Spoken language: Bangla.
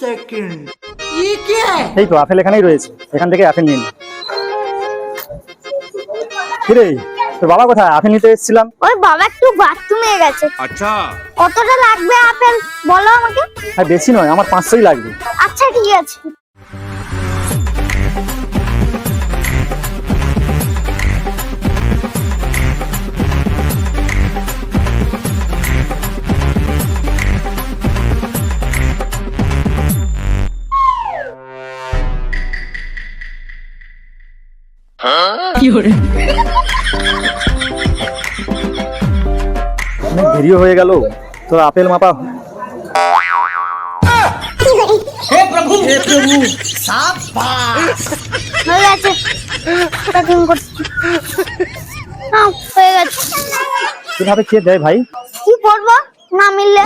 सेकंड ये क्या है? এই তো আপেল এখানেই রয়েছে, এখান থেকে আপেল নিয়ে নি। কিরে তোর বাবা কোথায়? আপেল নিতে এসেছিলাম। ওই বাবা একটু বাথরুমে গেছে। अच्छा কতটা লাগবে আপেল বলো আমাকে? আর বেশি নয়, আমার 500ই লাগবে। আচ্ছা ঠিক আছে। অনেক দেরিও হয়ে গেল, তোর আপেল মাপা हे प्रभु शाबाश। হয়ে গেছে। প্যাকিং করছি। হ্যাঁ হয়ে গেছে। কিভাবে কে দেয় ভাই? কি করবো না মিললে?